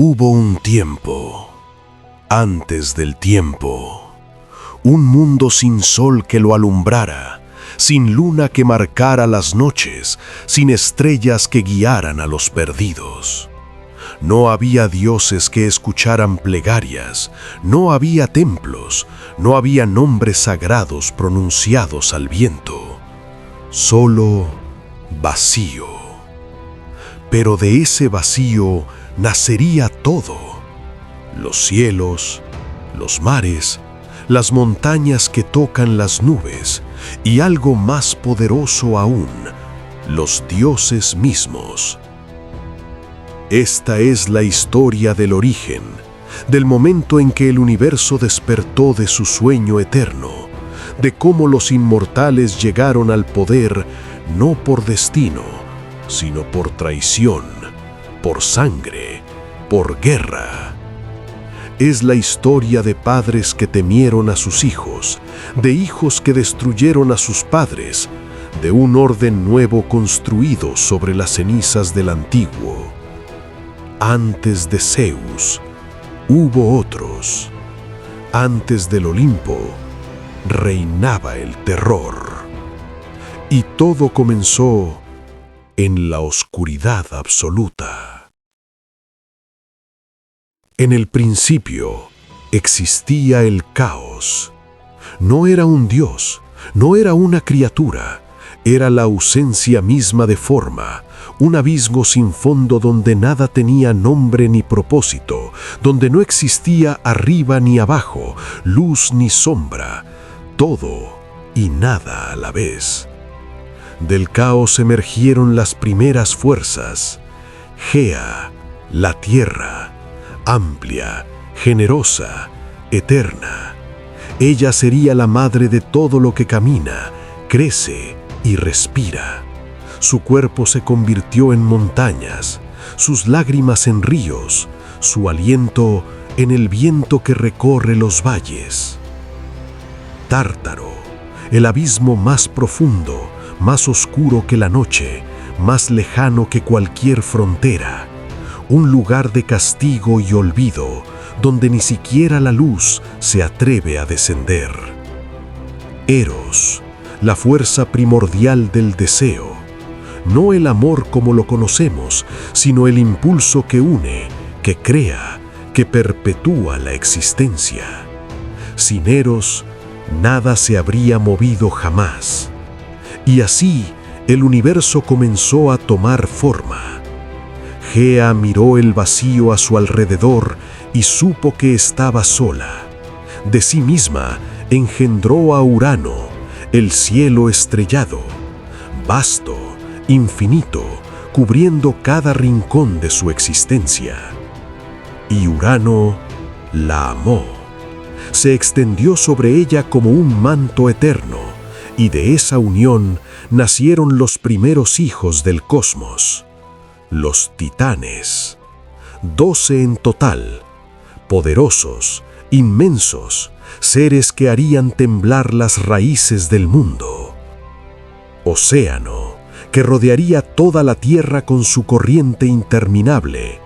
Hubo un tiempo, antes del tiempo, un mundo sin sol que lo alumbrara, sin luna que marcara las noches, sin estrellas que guiaran a los perdidos. No había dioses que escucharan plegarias, no había templos, no había nombres sagrados pronunciados al viento, solo vacío. Pero de ese vacío nacería todo: los cielos, los mares, las montañas que tocan las nubes y algo más poderoso aún, los dioses mismos. Esta es la historia del origen, del momento en que el universo despertó de su sueño eterno, de cómo los inmortales llegaron al poder no por destino, sino por traición, por sangre, por guerra. Es la historia de padres que temieron a sus hijos, de hijos que destruyeron a sus padres, de un orden nuevo construido sobre las cenizas del antiguo. Antes de Zeus, hubo otros. Antes del Olimpo, reinaba el terror. Y todo comenzó en la oscuridad absoluta. En el principio existía el caos. No era un dios, no era una criatura, era la ausencia misma de forma, un abismo sin fondo donde nada tenía nombre ni propósito, donde no existía arriba ni abajo, luz ni sombra, todo y nada a la vez. Del caos emergieron las primeras fuerzas: Gea, la tierra, amplia, generosa, eterna. Ella sería la madre de todo lo que camina, crece y respira. Su cuerpo se convirtió en montañas, sus lágrimas en ríos, su aliento en el viento que recorre los valles. Tártaro, el abismo más profundo, más oscuro que la noche, más lejano que cualquier frontera, un lugar de castigo y olvido, donde ni siquiera la luz se atreve a descender. Eros, la fuerza primordial del deseo, no el amor como lo conocemos, sino el impulso que une, que crea, que perpetúa la existencia. Sin Eros, nada se habría movido jamás. Y así, el universo comenzó a tomar forma. Gea miró el vacío a su alrededor y supo que estaba sola. De sí misma engendró a Urano, el cielo estrellado, vasto, infinito, cubriendo cada rincón de su existencia. Y Urano la amó. Se extendió sobre ella como un manto eterno, y de esa unión nacieron los primeros hijos del cosmos, los titanes. 12 en total, poderosos, inmensos, seres que harían temblar las raíces del mundo. Océano, que rodearía toda la tierra con su corriente interminable.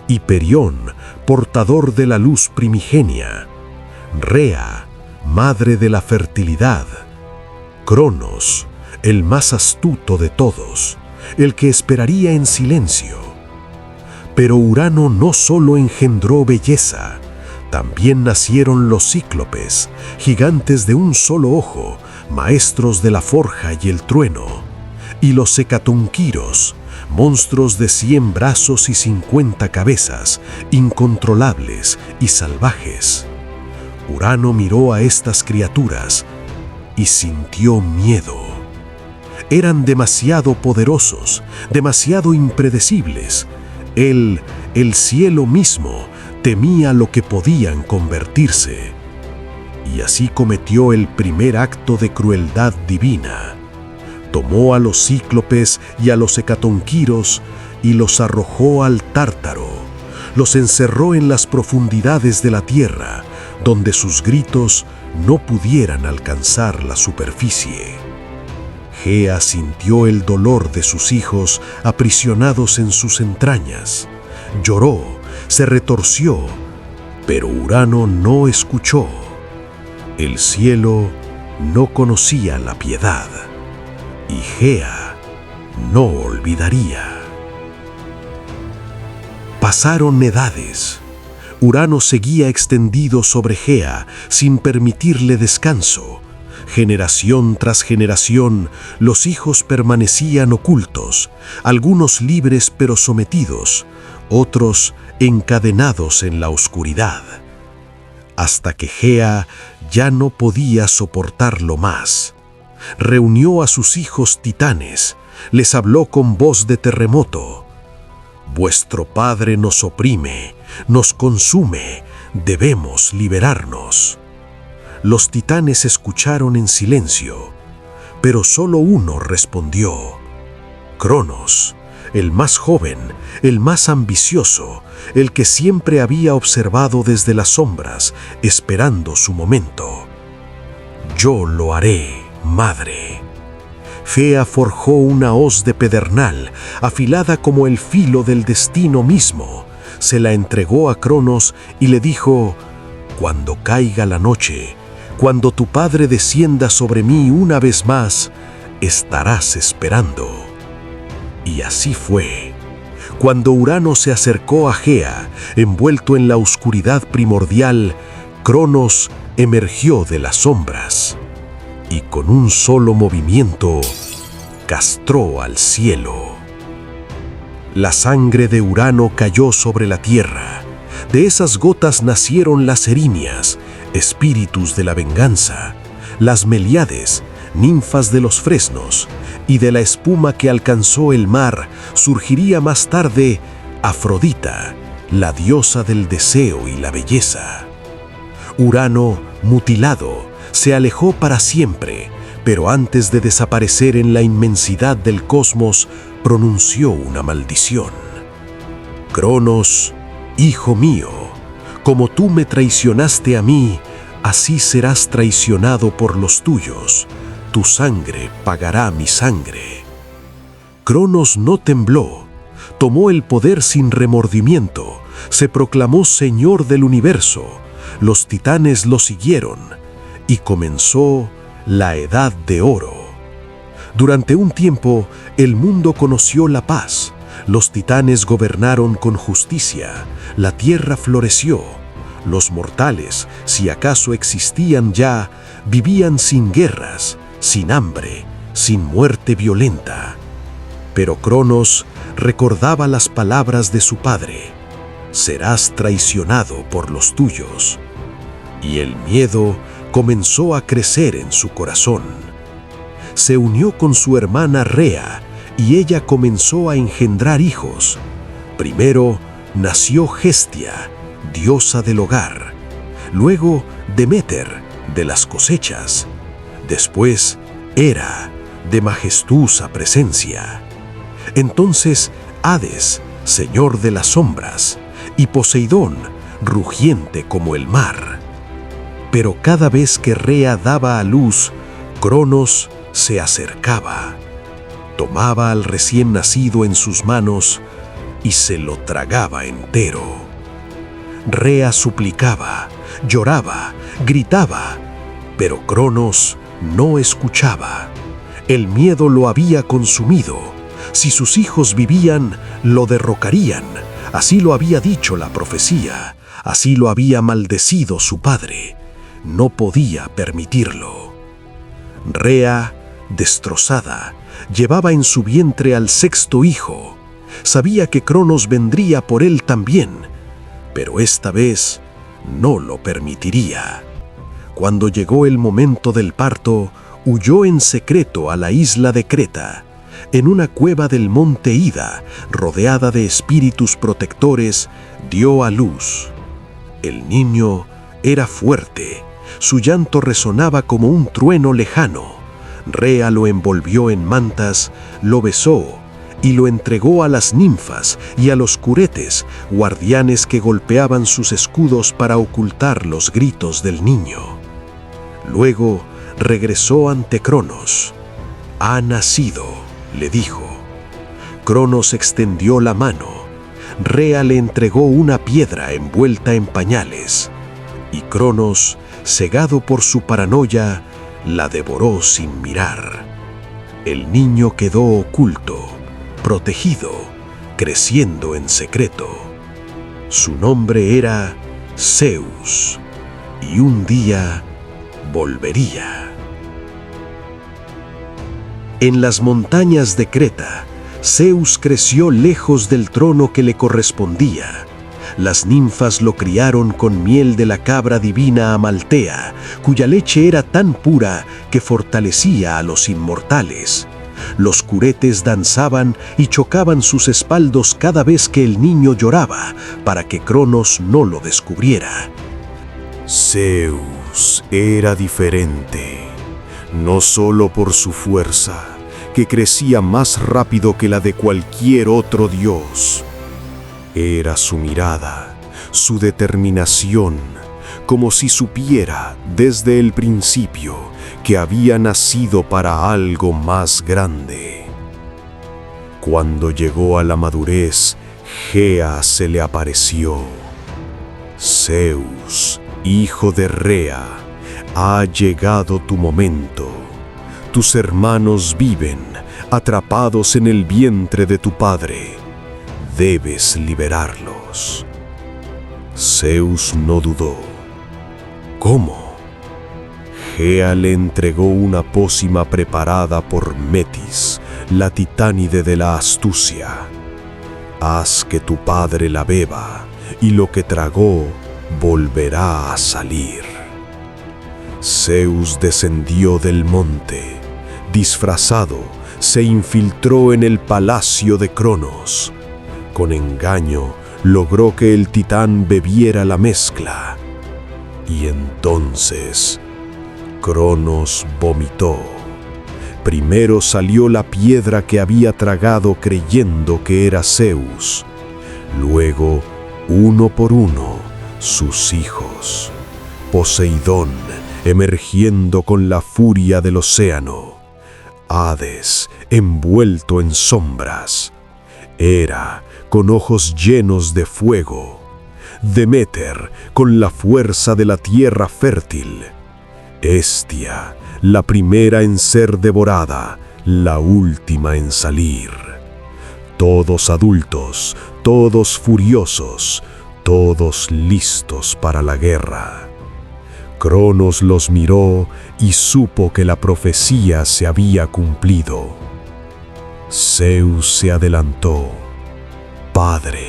Hiperión, portador de la luz primigenia. Rea, madre de la fertilidad. Cronos, el más astuto de todos, el que esperaría en silencio. Pero Urano no solo engendró belleza, también nacieron los cíclopes, gigantes de un solo ojo, maestros de la forja y el trueno, y los hecatonquiros, monstruos de 100 brazos y 50 cabezas, incontrolables y salvajes. Urano miró a estas criaturas y sintió miedo. Eran demasiado poderosos, demasiado impredecibles. Él, el cielo mismo, temía lo que podían convertirse. Y así cometió el primer acto de crueldad divina. Tomó a los cíclopes y a los hecatonquiros y los arrojó al Tártaro. Los encerró en las profundidades de la tierra, donde sus gritos no pudieran alcanzar la superficie. Gea sintió el dolor de sus hijos aprisionados en sus entrañas. Lloró, se retorció, pero Urano no escuchó. El cielo no conocía la piedad y Gea no olvidaría. Pasaron edades. Urano seguía extendido sobre Gea sin permitirle descanso. Generación tras generación, los hijos permanecían ocultos, algunos libres pero sometidos, otros encadenados en la oscuridad. Hasta que Gea ya no podía soportarlo más. Reunió a sus hijos titanes, les habló con voz de terremoto. Vuestro padre nos oprime, nos consume, debemos liberarnos. Los titanes escucharon en silencio, pero solo uno respondió. Cronos, el más joven, el más ambicioso, el que siempre había observado desde las sombras, esperando su momento. Yo lo haré, madre. Gea forjó una hoz de pedernal, afilada como el filo del destino mismo. Se la entregó a Cronos y le dijo: cuando caiga la noche, cuando tu padre descienda sobre mí una vez más, estarás esperando. Y así fue. Cuando Urano se acercó a Gea, envuelto en la oscuridad primordial, Cronos emergió de las sombras y con un solo movimiento castró al cielo. La sangre de Urano cayó sobre la tierra. De esas gotas nacieron las erinias, espíritus de la venganza, las Meliades, ninfas de los fresnos, y de la espuma que alcanzó el mar surgiría más tarde Afrodita, la diosa del deseo y la belleza. Urano, mutilado, se alejó para siempre, pero antes de desaparecer en la inmensidad del cosmos, pronunció una maldición. Cronos, hijo mío, como tú me traicionaste a mí, así serás traicionado por los tuyos. Tu sangre pagará mi sangre. Cronos no tembló, tomó el poder sin remordimiento, se proclamó señor del universo. Los titanes lo siguieron y comenzó la Edad de Oro. Durante un tiempo, el mundo conoció la paz. Los titanes gobernaron con justicia, la tierra floreció. Los mortales, si acaso existían ya, vivían sin guerras, sin hambre, sin muerte violenta. Pero Cronos recordaba las palabras de su padre: serás traicionado por los tuyos. Y el miedo comenzó a crecer en su corazón. Se unió con su hermana Rea y ella comenzó a engendrar hijos. Primero nació Hestia, diosa del hogar. Luego Deméter, de las cosechas. Después Hera, de majestuosa presencia. Entonces Hades, señor de las sombras, y Poseidón, rugiente como el mar. Pero cada vez que Rea daba a luz, Cronos se acercaba, tomaba al recién nacido en sus manos y se lo tragaba entero. Rea suplicaba, lloraba, gritaba, pero Cronos no escuchaba. El miedo lo había consumido. Si sus hijos vivían, lo derrocarían. Así lo había dicho la profecía, así lo había maldecido su padre. No podía permitirlo. Rea, destrozada, llevaba en su vientre al sexto hijo. Sabía que Cronos vendría por él también, pero esta vez no lo permitiría. Cuando llegó el momento del parto, huyó en secreto a la isla de Creta. En una cueva del monte Ida, rodeada de espíritus protectores, dio a luz. El niño era fuerte, su llanto resonaba como un trueno lejano. Rea lo envolvió en mantas, lo besó y lo entregó a las ninfas y a los curetes, guardianes que golpeaban sus escudos para ocultar los gritos del niño. Luego regresó ante Cronos. «Ha nacido», le dijo. Cronos extendió la mano. Rea le entregó una piedra envuelta en pañales, y Cronos, cegado por su paranoia, la devoró sin mirar. El niño quedó oculto, protegido, creciendo en secreto. Su nombre era Zeus, y un día volvería. En las montañas de Creta, Zeus creció lejos del trono que le correspondía. Las ninfas lo criaron con miel de la cabra divina Amaltea, cuya leche era tan pura que fortalecía a los inmortales. Los curetes danzaban y chocaban sus espaldos cada vez que el niño lloraba, para que Cronos no lo descubriera. Zeus era diferente, no solo por su fuerza, que crecía más rápido que la de cualquier otro dios. Era su mirada, su determinación, como si supiera desde el principio que había nacido para algo más grande. Cuando llegó a la madurez, Gea se le apareció. Zeus, hijo de Rea, ha llegado tu momento. Tus hermanos viven atrapados en el vientre de tu padre. Debes liberarlos. Zeus no dudó. ¿Cómo? Gea le entregó una pócima preparada por Metis, la titánide de la astucia. Haz que tu padre la beba, y lo que tragó volverá a salir. Zeus descendió del monte. Disfrazado, se infiltró en el palacio de Cronos. Con engaño, logró que el titán bebiera la mezcla. Y entonces, Cronos vomitó. Primero salió la piedra que había tragado creyendo que era Zeus. Luego, uno por uno, sus hijos. Poseidón, emergiendo con la furia del océano. Hades, envuelto en sombras. Hera, con ojos llenos de fuego. Deméter, con la fuerza de la tierra fértil. Hestia, la primera en ser devorada, la última en salir. Todos adultos, todos furiosos, todos listos para la guerra. Cronos los miró y supo que la profecía se había cumplido. Zeus se adelantó. Padre,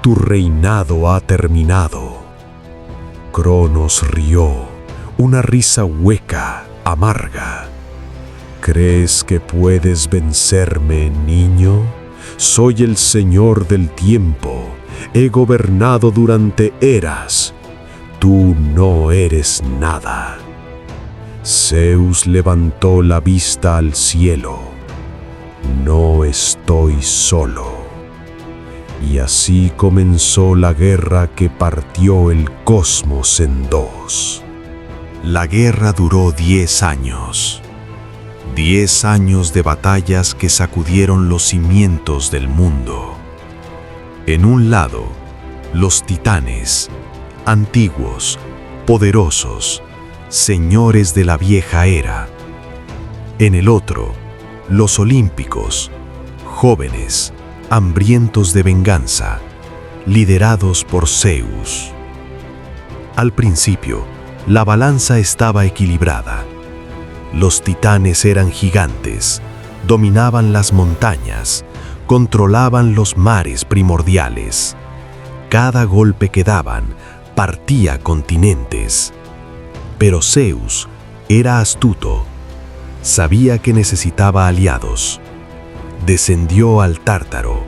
tu reinado ha terminado. Cronos rió, una risa hueca, amarga. ¿Crees que puedes vencerme, niño? Soy el Señor del tiempo. He gobernado durante eras. Tú no eres nada. Zeus levantó la vista al cielo. No estoy solo. Y así comenzó la guerra que partió el cosmos en dos. La guerra duró 10 años. 10 años de batallas que sacudieron los cimientos del mundo. En un lado, los titanes, antiguos, poderosos, señores de la vieja era. En el otro, los olímpicos, jóvenes, hambrientos de venganza, liderados por Zeus. Al principio, la balanza estaba equilibrada. Los titanes eran gigantes, dominaban las montañas, controlaban los mares primordiales. Cada golpe que daban partía continentes. Pero Zeus era astuto. Sabía que necesitaba aliados. Descendió al Tártaro,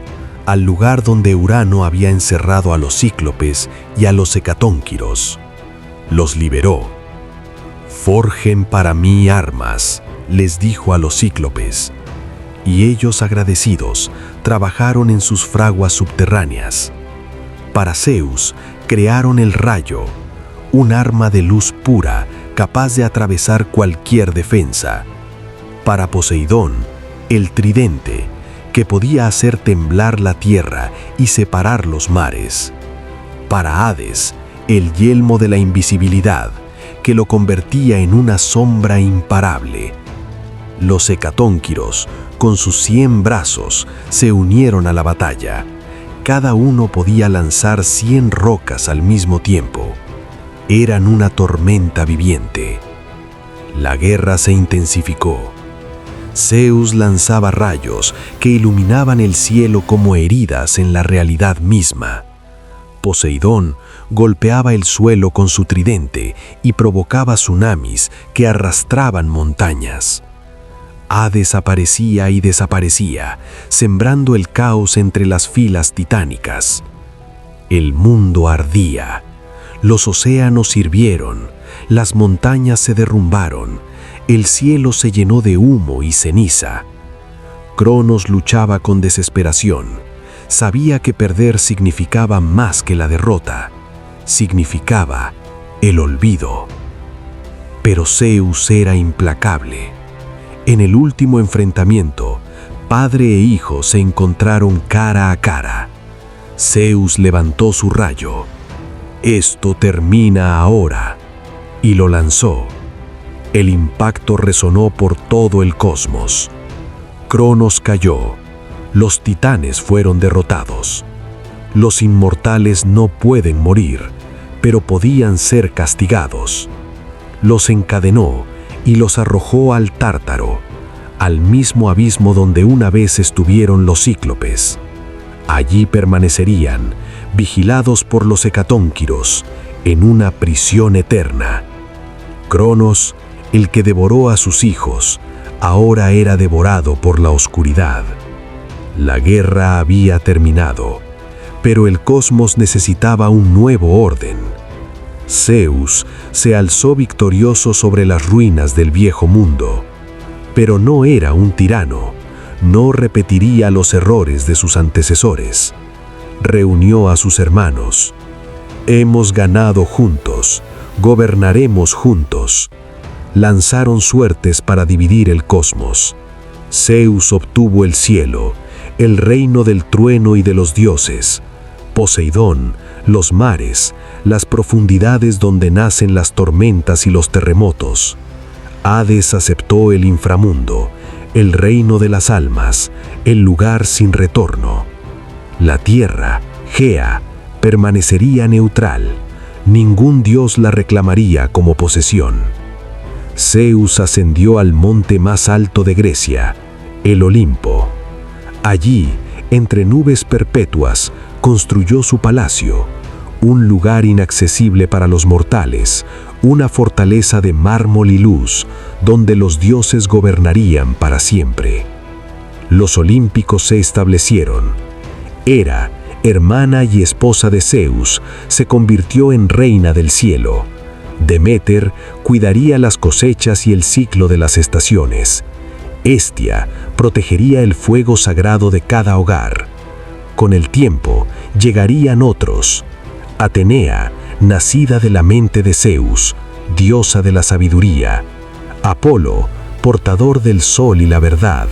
al lugar donde Urano había encerrado a los cíclopes y a los hecatónquiros. Los liberó. «Forjen para mí armas», les dijo a los cíclopes. Y ellos, agradecidos, trabajaron en sus fraguas subterráneas. Para Zeus, crearon el rayo, un arma de luz pura capaz de atravesar cualquier defensa. Para Poseidón, el tridente, que podía hacer temblar la tierra y separar los mares. Para Hades, el yelmo de la invisibilidad, que lo convertía en una sombra imparable. Los hecatónquiros, con sus 100 brazos, se unieron a la batalla. Cada uno podía lanzar 100 rocas al mismo tiempo. Eran una tormenta viviente. La guerra se intensificó. Zeus lanzaba rayos que iluminaban el cielo como heridas en la realidad misma. Poseidón golpeaba el suelo con su tridente y provocaba tsunamis que arrastraban montañas. Hades aparecía y desaparecía, sembrando el caos entre las filas titánicas. El mundo ardía, los océanos hirvieron, las montañas se derrumbaron, el cielo se llenó de humo y ceniza. Cronos luchaba con desesperación. Sabía que perder significaba más que la derrota. Significaba el olvido. Pero Zeus era implacable. En el último enfrentamiento, padre e hijo se encontraron cara a cara. Zeus levantó su rayo. «Esto termina ahora», y lo lanzó. El impacto resonó por todo el cosmos. Cronos cayó. Los titanes fueron derrotados. Los inmortales no pueden morir, pero podían ser castigados. Los encadenó y los arrojó al Tártaro, al mismo abismo donde una vez estuvieron los cíclopes. Allí permanecerían, vigilados por los hecatónquiros, en una prisión eterna. Cronos, el que devoró a sus hijos, ahora era devorado por la oscuridad. La guerra había terminado, pero el cosmos necesitaba un nuevo orden. Zeus se alzó victorioso sobre las ruinas del viejo mundo, pero no era un tirano, no repetiría los errores de sus antecesores. Reunió a sus hermanos. «Hemos ganado juntos, gobernaremos juntos». Lanzaron suertes para dividir el cosmos. Zeus obtuvo el cielo, el reino del trueno y de los dioses. Poseidón, los mares, las profundidades donde nacen las tormentas y los terremotos. Hades aceptó el inframundo, el reino de las almas, el lugar sin retorno. La tierra, Gea, permanecería neutral. Ningún dios la reclamaría como posesión. Zeus ascendió al monte más alto de Grecia, el Olimpo. Allí, entre nubes perpetuas, construyó su palacio, un lugar inaccesible para los mortales, una fortaleza de mármol y luz, donde los dioses gobernarían para siempre. Los olímpicos se establecieron. Hera, hermana y esposa de Zeus, se convirtió en reina del cielo. Deméter cuidaría las cosechas y el ciclo de las estaciones. Hestia protegería el fuego sagrado de cada hogar. Con el tiempo llegarían otros. Atenea, nacida de la mente de Zeus, diosa de la sabiduría. Apolo, portador del sol y la verdad.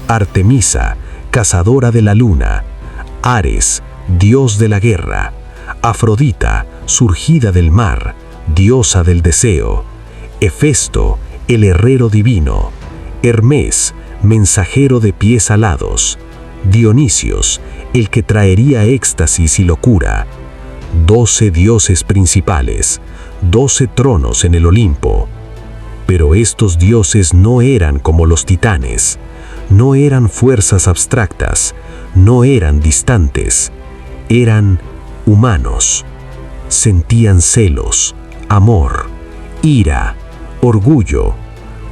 Artemisa, cazadora de la luna. Ares, dios de la guerra. Afrodita, surgida del mar, diosa del deseo. Hefesto, el herrero divino. Hermes, mensajero de pies alados. Dionisios, el que traería éxtasis y locura. 12 dioses principales, 12 tronos en el Olimpo. Pero estos dioses no eran como los titanes, no eran fuerzas abstractas, no eran distantes, eran humanos. Sentían celos, amor, ira, orgullo,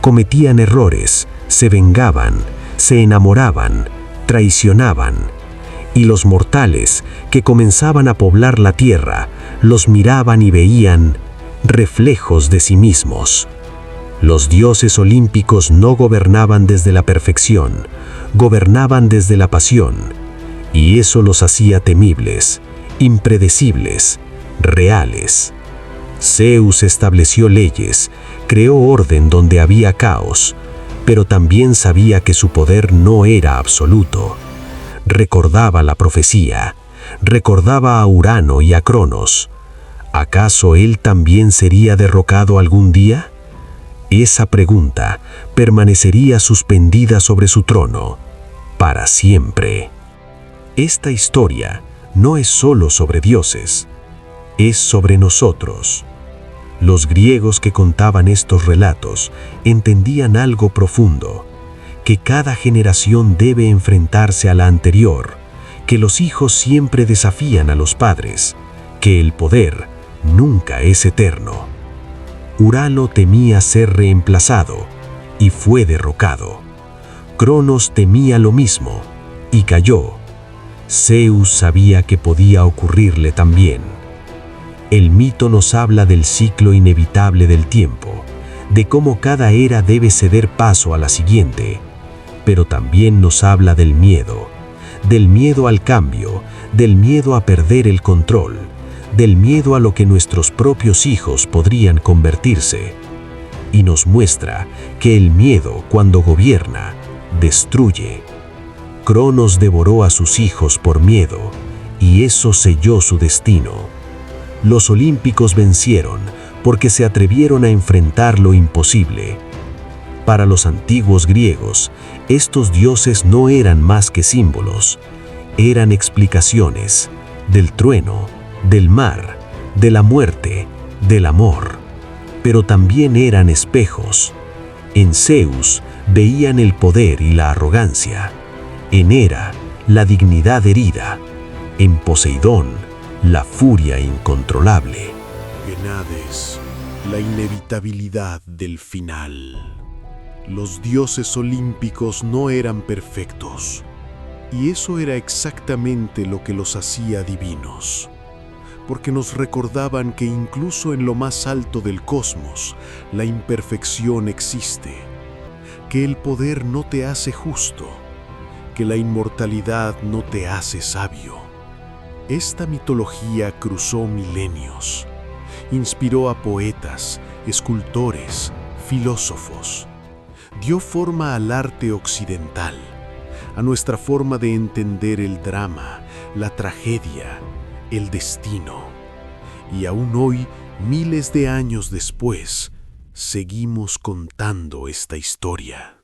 cometían errores, se vengaban, se enamoraban, traicionaban. Y los mortales que comenzaban a poblar la tierra los miraban y veían reflejos de sí mismos. Los dioses olímpicos no gobernaban desde la perfección, gobernaban desde la pasión, y eso los hacía temibles, impredecibles, reales. Zeus estableció leyes, creó orden donde había caos, pero también sabía que su poder no era absoluto. recordaba la profecía, recordaba a Urano y a Cronos. ¿Acaso él también sería derrocado algún día? Esa pregunta permanecería suspendida sobre su trono, para siempre. Esta historia no es solo sobre dioses, es sobre nosotros. Los griegos que contaban estos relatos entendían algo profundo, que cada generación debe enfrentarse a la anterior, que los hijos siempre desafían a los padres, que el poder nunca es eterno. Urano temía ser reemplazado y fue derrocado. Cronos temía lo mismo y cayó. Zeus sabía que podía ocurrirle también. El mito nos habla del ciclo inevitable del tiempo, de cómo cada era debe ceder paso a la siguiente, pero también nos habla del miedo al cambio, del miedo a perder el control, del miedo a lo que nuestros propios hijos podrían convertirse. Y nos muestra que el miedo, cuando gobierna, destruye. Cronos devoró a sus hijos por miedo, y eso selló su destino. Los olímpicos vencieron porque se atrevieron a enfrentar lo imposible. Para los antiguos griegos, estos dioses no eran más que símbolos, eran explicaciones del trueno, del mar, de la muerte, del amor. Pero también eran espejos. En Zeus veían el poder y la arrogancia. En Hera, la dignidad herida. En Poseidón, la furia incontrolable. En Hades, la inevitabilidad del final. Los dioses olímpicos no eran perfectos, y eso era exactamente lo que los hacía divinos, porque nos recordaban que incluso en lo más alto del cosmos, la imperfección existe, que el poder no te hace justo, que la inmortalidad no te hace sabio. Esta mitología cruzó milenios, inspiró a poetas, escultores, filósofos. Dio forma al arte occidental, a nuestra forma de entender el drama, la tragedia, el destino. Y aún hoy, miles de años después, seguimos contando esta historia.